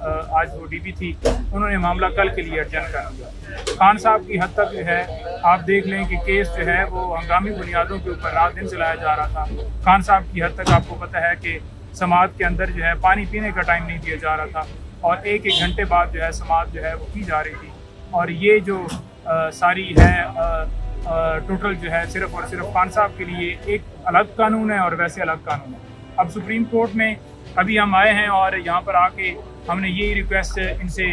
آج وہ D P تھی، انہوں نے معاملہ کل کے لیے ایڈجسٹ کر دیا۔ خان صاحب کی حد تک جو ہے آپ دیکھ لیں کہ کیس جو ہے وہ ہنگامی بنیادوں کے اوپر رات دن چلایا جا رہا تھا۔ خان صاحب کی حد تک آپ کو پتہ ہے کہ سماعت کے اندر جو ہے پانی پینے کا ٹائم نہیں دیا جا رہا تھا، اور ایک گھنٹے بعد جو ہے سماعت جو ہے وہ کی جا رہی تھی۔ اور یہ جو ساری ہے ٹوٹل جو ہے صرف اور صرف خان صاحب کے لیے ایک الگ قانون ہے اور ویسے الگ قانون ہے۔ اب سپریم کورٹ میں ابھی ہم آئے ہیں اور یہاں پر آ کے ہم نے یہی ریکویسٹ ان سے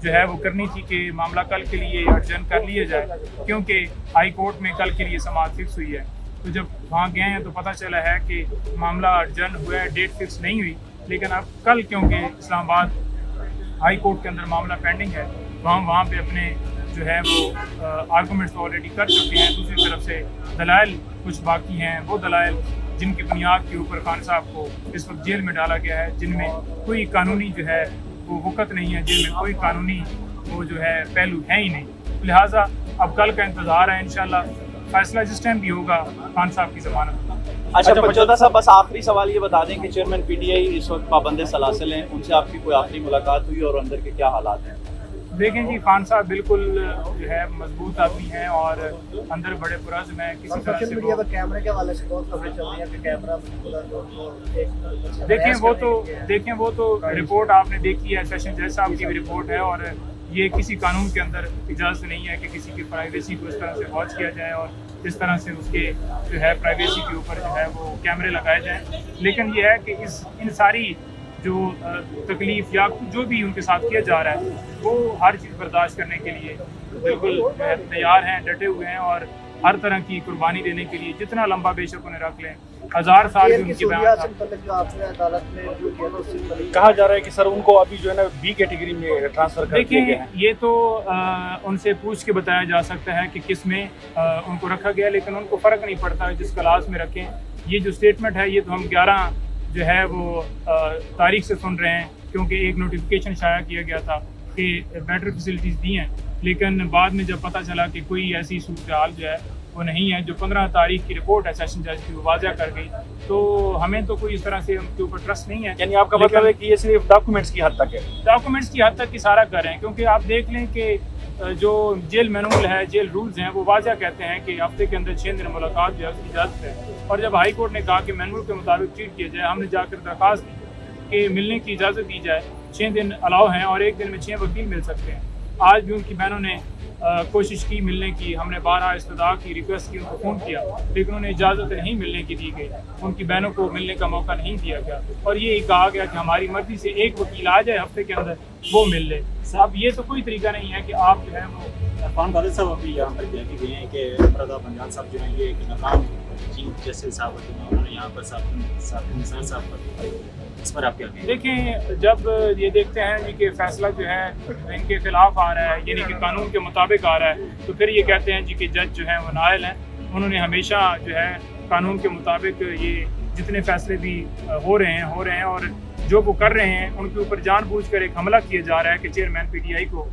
جو ہے وہ کرنی تھی کہ معاملہ کل کے لیے ایڈجسٹ کر لیا جائے، کیونکہ ہائی کورٹ میں کل کے لیے سماعت فکس ہوئی ہے۔ تو جب وہاں گئے ہیں تو پتہ چلا ہے کہ معاملہ ایڈجسٹ ہوا ہے، ڈیٹ فکس نہیں ہوئی، لیکن اب کل کیونکہ اسلام آباد ہائی کورٹ کے اندر معاملہ پینڈنگ ہے، وہاں پہ اپنے جو ہے وہ آرگومنٹس آلریڈی کر چکے ہیں۔ دوسری طرف سے دلائل کچھ باقی ہیں، وہ دلائل جن کی بنیاد کے اوپر خان صاحب کو اس وقت جیل میں ڈالا گیا ہے، جن میں کوئی قانونی جو ہے وہ وقت نہیں ہے، جن میں کوئی قانونی وہ جو ہے پہلو ہے ہی نہیں۔ لہٰذا اب کل کا انتظار ہے، انشاءاللہ فیصلہ جس ٹائم بھی ہوگا خان صاحب کی ضمانت۔ اچھا پنجوتا صاحب، بس آخری سوال یہ بتا دیں کہ چیئرمین پی ٹی آئی اس وقت پابند سلاسل ہیں، ان سے آپ کی کوئی آخری ملاقات ہوئی اور اندر کے کیا حالات ہیں؟ دیکھیں جی، خان صاحب بالکل جو ہے مضبوط آدمی ہیں اور اندر بڑے پرعزم ہیں، کسی طرح سے میڈیا پر کیمرے کے حوالے سے بہت خبریں چل رہی ہیں کہ کیمرہ دیکھیں وہ تو رپورٹ آپ نے دیکھی ہے، سیشن جج صاحب کی بھی رپورٹ ہے، اور یہ کسی قانون کے اندر اجازت نہیں ہے کہ کسی کی پرائیویسی کو اس طرح سے واچ کیا جائے اور اس طرح سے اس کے جو ہے پرائیویسی کے اوپر جو ہے وہ کیمرے لگائے جائیں۔ لیکن یہ ہے کہ ان ساری جو تکلیف یا جو بھی ان کے ساتھ کیا جا رہا ہے وہ ہر چیز برداشت کرنے کے لیے بالکل تیار ہیں، ڈٹے ہوئے ہیں، اور ہر طرح کی قربانی دینے کے لیے جتنا لمبا بے شک انہیں رکھ لیں، 1000 سال بھی ان کی بیان کہا جا رہا ہے کہ سر ان کو ابھی جو ہے نا بی کیٹیگری میں ٹرانسفر کر دیا گیا ہے۔ یہ تو ان سے پوچھ کے بتایا جا سکتا ہے کہ کس میں ان کو رکھا گیا، لیکن ان کو فرق نہیں پڑتا اس کلاس میں رکھیں۔ یہ جو اسٹیٹمنٹ ہے یہ تو ہم 11 جو ہے وہ تاریخ سے سن رہے ہیں، کیونکہ ایک نوٹیفیکیشن شائع کیا گیا تھا کہ بیٹر فیسلٹیز دی ہیں، لیکن بعد میں جب پتہ چلا کہ کوئی ایسی صورتحال جو ہے وہ نہیں ہے، جو 15 تاریخ کی رپورٹ ہے سیشن جج کی وہ واضح کر گئی، تو ہمیں تو کوئی اس طرح سے ان کے اوپر ٹرسٹ نہیں ہے۔ یعنی آپ کا مطلب ہے کہ یہ صرف ڈاکومنٹس کی حد تک ہے؟ ڈاکومنٹس کی حد تک اشارہ کر رہے ہیں، کیونکہ آپ دیکھ لیں کہ جو جیل مینول ہے، جیل رولز ہیں، وہ واضح کہتے ہیں کہ ہفتے کے اندر 6 دن ملاقات جو ہے اس کی اجازت ہے، اور جب ہائی کورٹ نے کہا کہ مینول کے مطابق ٹریٹ کیا جائے، ہم نے جا کر درخواست کی کہ ملنے کی اجازت دی جائے، 6 دن الاؤ ہیں اور ایک دن میں 6 وکیل مل سکتے ہیں۔ آج بھی ان کی بہنوں نے کوشش کی ملنے کی، ہم نے 12 استدعا کی، ریکویسٹ کی، ان کو فون کیا، لیکن انہیں اجازت نہیں ملنے کی دی گئی، ان کی بہنوں کو ملنے کا موقع نہیں دیا گیا، اور یہ کہا گیا کہ ہماری مرضی سے ایک وکیل آ جائے ہفتے کے اندر وہ مل لے۔ اب یہ تو کوئی طریقہ نہیں ہے کہ آپ جو ہے وہ عرفان قادری صاحب ابھی یہاں پر کہہ کے گئے ہیں کہ مرتضیٰ بنجال صاحب جو ہیں یہ ایک ناکام چیف جسٹس صاحب ہوتے ہیں، انہوں نے یہاں پر صاحب نثار صاحب پر، اس پر آپ کیا کہیں؟ دیکھیں، جب یہ دیکھتے ہیں جی کہ فیصلہ جو ہے ان کے خلاف آ رہا ہے، یعنی کہ قانون کے مطابق آ رہا ہے، تو پھر یہ کہتے ہیں جی کہ جج جو ہیں وہ نائل ہیں، انہوں نے ہمیشہ جو ہے قانون کے مطابق یہ جتنے فیصلے بھی ہو رہے ہیں اور جو وہ کر رہے ہیں ان کے اوپر جان بوجھ کر ایک حملہ کیا جا رہا ہے کہ چیئرمین پی ٹی آئی کو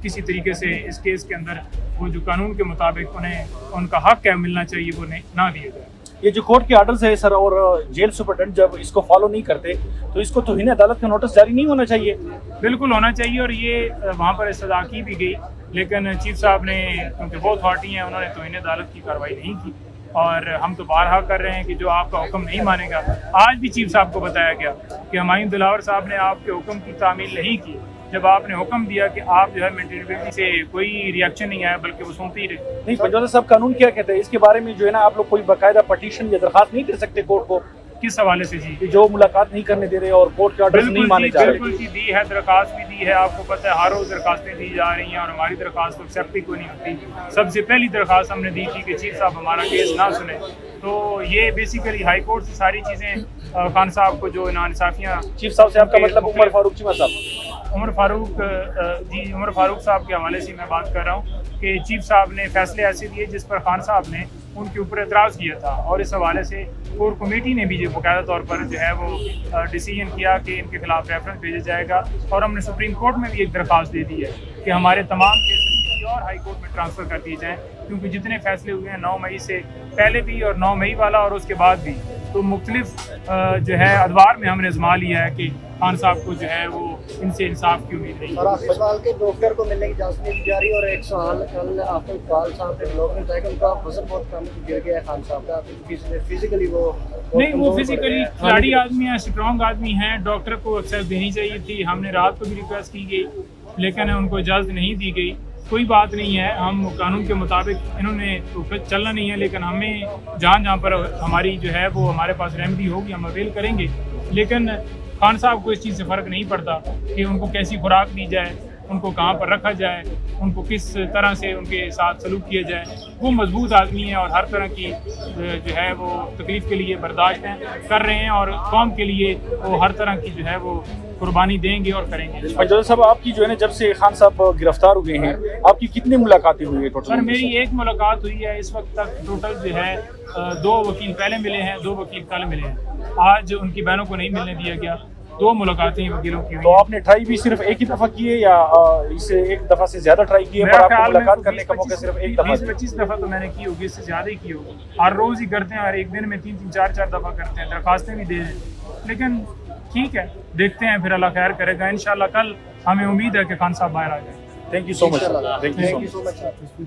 کسی طریقے سے اس کیس کے اندر وہ جو قانون کے مطابق انہیں ان کا حق ہے ملنا چاہیے وہ نہ دیا جائے۔ یہ جو کورٹ کے آرڈرز ہے سر، اور جیل سپرڈنٹ جب اس کو فالو نہیں کرتے تو اس کو توہین عدالت کا نوٹس جاری نہیں ہونا چاہیے؟ بالکل ہونا چاہیے، اور یہ وہاں پر استدعا کی بھی گئی، لیکن چیف صاحب نے کیونکہ وہ اتھارٹی ہیں انہوں نے توہین عدالت کی کارروائی نہیں کی، اور ہم تو بارہا کر رہے ہیں کہ جو آپ کا حکم نہیں مانے گا، آج بھی چیف صاحب کو بتایا گیا کہ ہمایوں دلاور صاحب نے آپ کے حکم کی تعمیل نہیں کی، جب آپ نے حکم دیا کہ آپ جو ہے مینٹینیبلٹی سے کوئی ری ایکشن نہیں آیا بلکہ وہ سنتے ہی رہے۔ نہیں، پنجوتا صاحب قانون کیا کہتے ہیں اس کے بارے میں جو ہے نا، آپ لوگ کوئی باقاعدہ پٹیشن یا درخواست نہیں دے سکتے کورٹ کو؟ کس حوالے سے جی؟ کہ جو ملاقات نہیں کرنے دے رہے اور کورٹ کے آرڈرز نہیں مانے جا رہے؟ بالکل جی، دی ہے، درخواست بھی دی ہے، آپ کو پتہ ہے ہر روز درخواستیں دی جا رہی ہیں، اور ہماری درخواست ایکسیپٹ ہی کوئی نہیں ہوتی۔ سب سے پہلی درخواست ہم نے دی تھی کہ چیف صاحب ہمارا کیس نہ سنیں، تو یہ بیسیکلی ہائی کورٹ سے ساری چیزیں خان صاحب کو جو ناانصافیاں، چیف صاحب سے آپ کا مطلب عمر فاروق چیمہ صاحب؟ عمر فاروق صاحب کے حوالے سے میں بات کر رہا ہوں کہ چیف صاحب نے فیصلے ایسے دیے جس پر خان صاحب نے ان کے اوپر اعتراض کیا تھا، اور اس حوالے سے کور کمیٹی نے بھی جو باقاعدہ طور پر جو ہے وہ ڈیسیژن کیا کہ ان کے خلاف ریفرنس بھیجا جائے گا، اور ہم نے سپریم کورٹ میں بھی ایک درخواست دے دی ہے کہ ہمارے تمام کیسز کسی اور ہائی کورٹ میں ٹرانسفر کر دیے جائیں، کیونکہ جتنے فیصلے ہوئے ہیں 9 مئی سے پہلے بھی اور 9 مئی والا اور اس کے بعد بھی تو مختلف جو ہے ادوار میں ہم نے آزما لیا ہے کہ خان صاحب کو جو ہے وہ ان سے انصاف کی امید نہیں اور ہے. آپ سوال کے ڈاکٹر کو ملنے کی اجازت نہیں دی جا رہی. اور ایک سوال کل آپ کو اقبال صاحب نے بلاگ میں بتایا کہ ان کا وزن بہت کم گر گیا ہے خان صاحب کا, فزیکلی وہ نہیں, وہ فزیکلی کھلاڑی آدمی ہیں, اسٹرانگ آدمی ہیں, ڈاکٹر کو ایکسرسائز دینی چاہیے تھی. ہم نے رات کو بھی ریکویسٹ کی گئی لیکن ان کو اجازت نہیں دی گئی. کوئی بات نہیں ہے, ہم قانون کے مطابق انہوں نے تو چلنا نہیں ہے, لیکن ہمیں جہاں پر ہماری جو ہے وہ ہمارے پاس ریمیڈی ہوگی ہم اویل کریں گے. لیکن خان صاحب کو اس چیز سے فرق نہیں پڑتا کہ ان کو کیسی خوراک دی جائے, ان کو کہاں پر رکھا جائے, ان کو کس طرح سے ان کے ساتھ سلوک کیا جائے. وہ مضبوط آدمی ہیں اور ہر طرح کی جو ہے وہ تکلیف کے لیے برداشت کر رہے ہیں اور قوم کے لیے وہ ہر طرح کی جو ہے وہ قربانی دیں گے اور کریں گے. جوزا صاحب, آپ کی جو ہے نا جب سے خان صاحب گرفتار ہوئے ہیں آپ کی کتنی ملاقاتیں ہوئی ہیں ٹوٹل؟ سر میری ایک ملاقات ہوئی ہے اس وقت تک. ٹوٹل جو ہے 2 وکیل پہلے ملے ہیں, 2 وکیل کل ملے ہیں. آج ان کی بہنوں کو نہیں ملنے دیا گیا. 2 ملاقاتیں وکیلوں کی ہوئی. تو آپ نے ٹرائی بھی صرف ایک ہی دفعہ کی ہے یا اسے ایک دفعہ سے زیادہ ٹرائی کی ہے, پر آپ کو ملاقات کرنے کا موقع صرف ایک دفعہ 20-25 دفعہ تو میں نے کی ہوگی, اس سے زیادہ ہی کی ہوگی. ہر روز ہی کرتے ہیں, ہر ایک دن میں 3-3 4-4 دفعہ کرتے ہیں, درخواستیں بھی دے ہیں. لیکن ٹھیک ہے, دیکھتے ہیں, پھر اللہ خیر کرے گا انشاءاللہ. کل ہمیں امید ہے کہ خان صاحب باہر آ جائیں. Thank you so much. Thank you so much.